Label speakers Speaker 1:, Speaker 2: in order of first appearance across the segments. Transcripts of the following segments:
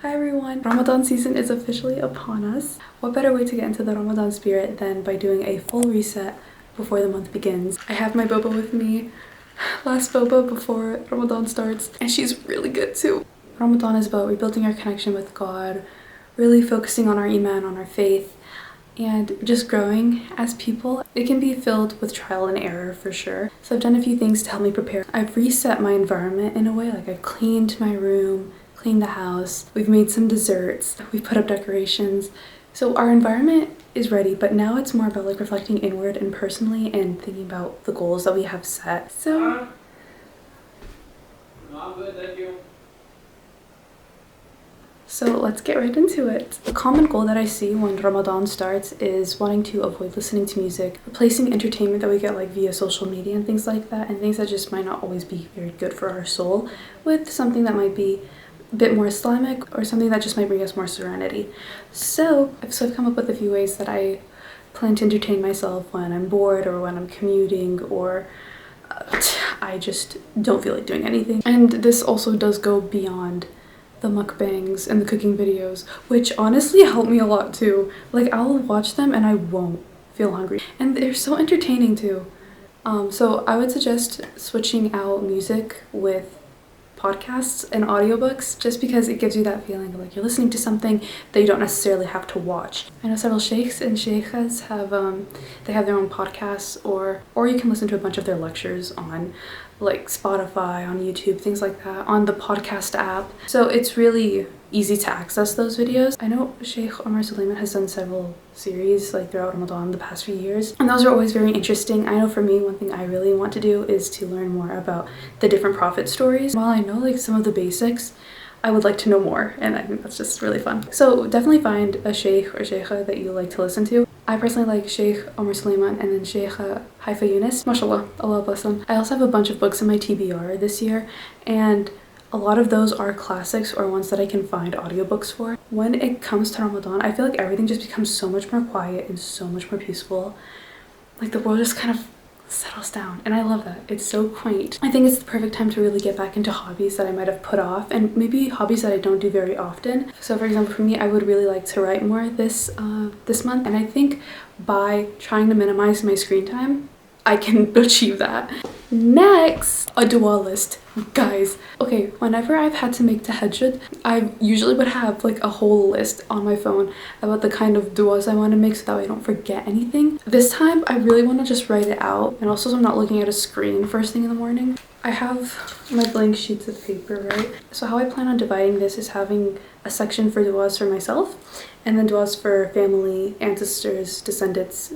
Speaker 1: Hi everyone! Ramadan season is officially upon us. What better way to get into the Ramadan spirit than by doing a full reset before the month begins. I have my boba with me, last boba before Ramadan starts, and she's really good too. Ramadan is about rebuilding our connection with God, really focusing on our iman, on our faith, and just growing as people. It can be filled with trial and error for sure. So I've done a few things to help me prepare. I've reset my environment in a way, like I've cleaned my room, cleaned the house, we've made some desserts, we've put up decorations. So our environment is ready, but now it's more about like reflecting inward and personally and thinking about the goals that we have set. So
Speaker 2: No, I'm good, thank you.
Speaker 1: So let's get right into it. A common goal that I see when Ramadan starts is wanting to avoid listening to music, replacing entertainment that we get like via social media and things like that, and things that just might not always be very good for our soul, with something that might be a bit more Islamic or something that just might bring us more serenity. So I've come up with a few ways that I plan to entertain myself when I'm bored or when I'm commuting or I just don't feel like doing anything. And this also does go beyond the mukbangs and the cooking videos, which honestly help me a lot too. Like I'll watch them and I won't feel hungry. And they're so entertaining too. So I would suggest switching out music with podcasts and audiobooks just because it gives you that feeling of like you're listening to something that you don't necessarily have to watch. I know several sheikhs and sheikhas have they have their own podcasts or you can listen to a bunch of their lectures on like Spotify, on YouTube, things like that, on the podcast app. So it's really easy to access those videos. I know Sheikh Omar Suleiman has done several series like throughout Ramadan the past few years, and those are always very interesting. I know for me, one thing I really want to do is to learn more about the different prophet stories. While I know like some of the basics, I would like to know more, and I think that's just really fun. So definitely find a sheikh or sheikha that you like to listen to. I personally like Sheikh Omar Suleiman and then Sheikha Haifa Yunus. MashaAllah, Allah bless them. I also have a bunch of books in my TBR this year, and a lot of those are classics or ones that I can find audiobooks for. When it comes to Ramadan, I feel like everything just becomes so much more quiet and so much more peaceful. Like the world just kind of settles down, and I love that. It's so quaint. I think it's the perfect time to really get back into hobbies that I might have put off, and maybe hobbies that I don't do very often. So for example, for me, I would really like to write more this month, and I think by trying to minimize my screen time, I can achieve that. Next, a dua list. Guys, okay, whenever I've had to make tahajjud, I usually would have like a whole list on my phone about the kind of duas I want to make so that way I don't forget anything. This time, I really want to just write it out, and also so I'm not looking at a screen first thing in the morning. I have my blank sheets of paper, right? So how I plan on dividing this is having a section for duas for myself, and then duas for family, ancestors, descendants,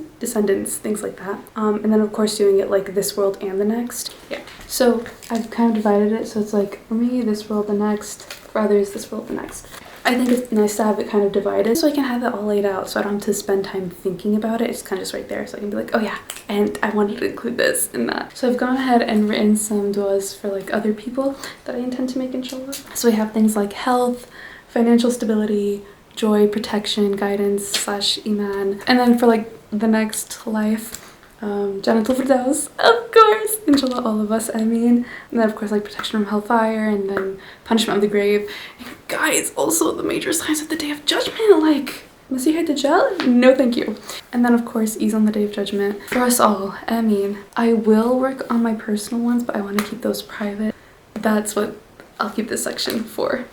Speaker 1: things like that. And then of course doing it like this world and the next. Yeah. So I've kind of divided it so it's like for me, this world, the next, for others, this world, the next. I think it's nice to have it kind of divided so I can have it all laid out so I don't have to spend time thinking about it. It's kind of just right there so I can be like, oh yeah, and I wanted to include this and that. So I've gone ahead and written some duas for like other people that I intend to make, inshallah. So we have things like health, financial stability, joy, protection, guidance / iman. And then for like the next life, Janatul Firdaus, of course, inshallah, all of us, I mean. And then of course like protection from hellfire and then punishment of the grave. And guys, also the major signs of the Day of Judgment, like Masih Dajjal? No thank you. And then of course ease on the Day of Judgment for us all, I mean. I will work on my personal ones, but I want to keep those private. That's what I'll keep this section for.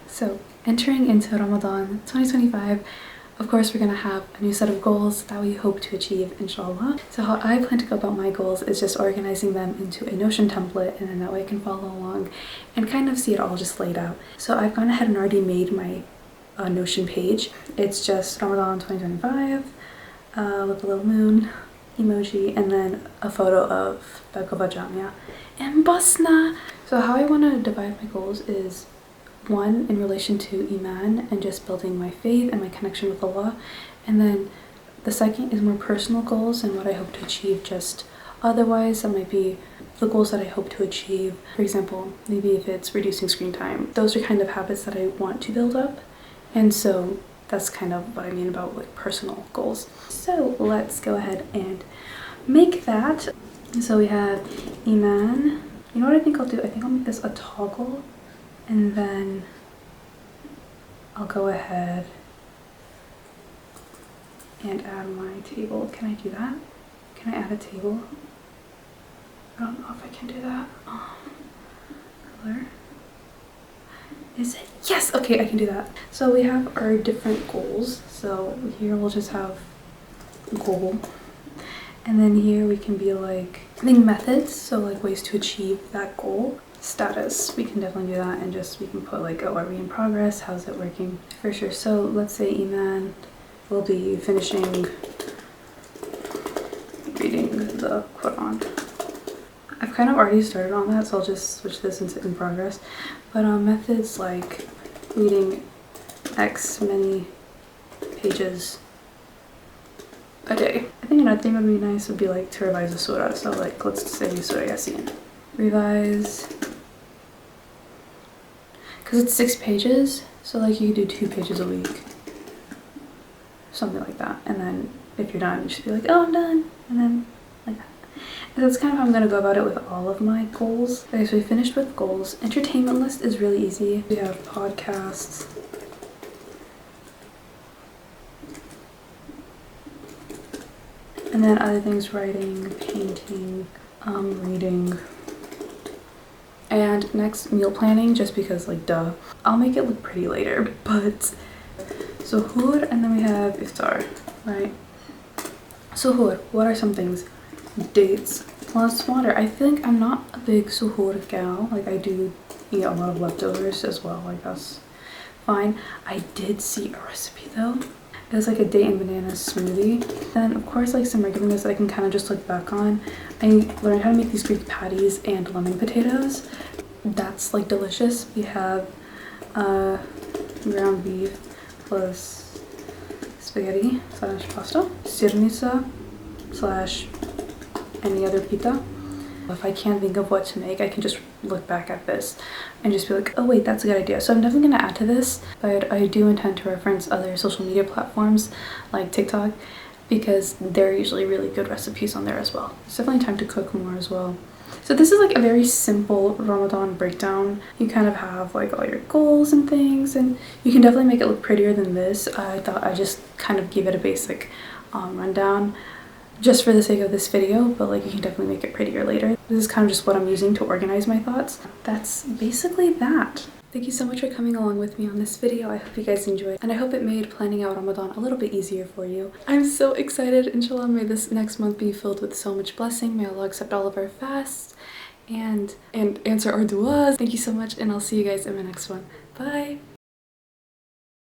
Speaker 1: So entering into Ramadan 2025, of course, we're going to have a new set of goals that we hope to achieve, inshallah. So how I plan to go about my goals is just organizing them into a Notion template, and then that way I can follow along and kind of see it all just laid out. So I've gone ahead and already made my Notion page. It's just Ramadan 2025 with a little moon emoji and then a photo of Bagova Jamia and Basna. So how I want to divide my goals is one in relation to iman and just building my faith and my connection with Allah, and then the second is more personal goals and what I hope to achieve just otherwise. That might be the goals that I hope to achieve. For example, maybe if it's reducing screen time, those are kind of habits that I want to build up, and so that's kind of what I mean about like personal goals. So let's go ahead and make that. So we have iman. You know what I think I'll do? I think I'll make this a toggle, and then I'll go ahead and add my table. Can I do that? Can I add a table? I don't know if I can do that. Color. Is it? Yes! Okay, I can do that. So we have our different goals. So here we'll just have goal. And then here we can be like, I think methods, so like ways to achieve that goal. Status, we can definitely do that, and just we can put like, oh, are we in progress? How's it working? For sure. So let's say Iman will be finishing reading the Quran. I've kind of already started on that, so I'll just switch this into in progress. But methods like reading X many pages a day. I think another thing that would be nice would be like to revise a surah. So like let's say Surah Yasin. Revise, because it's 6 pages, so like you could do 2 pages a week. Something like that. And then if you're done, you should be like, oh, I'm done. And then like that. And that's kind of how I'm gonna go about it with all of my goals. Okay, so we finished with goals. Entertainment list is really easy. We have podcasts. And then other things, writing, painting, reading. And next, meal planning, just because like duh. I'll make it look pretty later, but suhoor, and then we have iftar, right? Suhoor, what are some things? Dates plus water. I feel like I'm not a big suhoor gal. Like I do eat a lot of leftovers as well, like that's fine. I did see a recipe though. It was like a date and banana smoothie. Then of course like some regular meals that I can kind of just look back on. I learned how to make these Greek patties and lemon potatoes. That's like delicious. We have ground beef plus spaghetti slash pasta, sirnica slash any other pita. If I can't think of what to make, I can just look back at this and just be like, oh wait, that's a good idea. So I'm definitely gonna add to this, but I do intend to reference other social media platforms like TikTok because they're usually really good recipes on there as well. It's definitely time to cook more as well. So this is like a very simple Ramadan breakdown. You kind of have like all your goals and things, and you can definitely make it look prettier than this. I thought I just kind of gave it a basic rundown just for the sake of this video, but like you can definitely make it prettier later. This is kind of just what I'm using to organize my thoughts. That's basically that. Thank you so much for coming along with me on this video. I hope you guys enjoyed, and I hope it made planning out Ramadan a little bit easier for you. I'm so excited. Inshallah, may this next month be filled with so much blessing. May Allah accept all of our fasts and answer our du'as. Thank you so much, and I'll see you guys in my next one. Bye!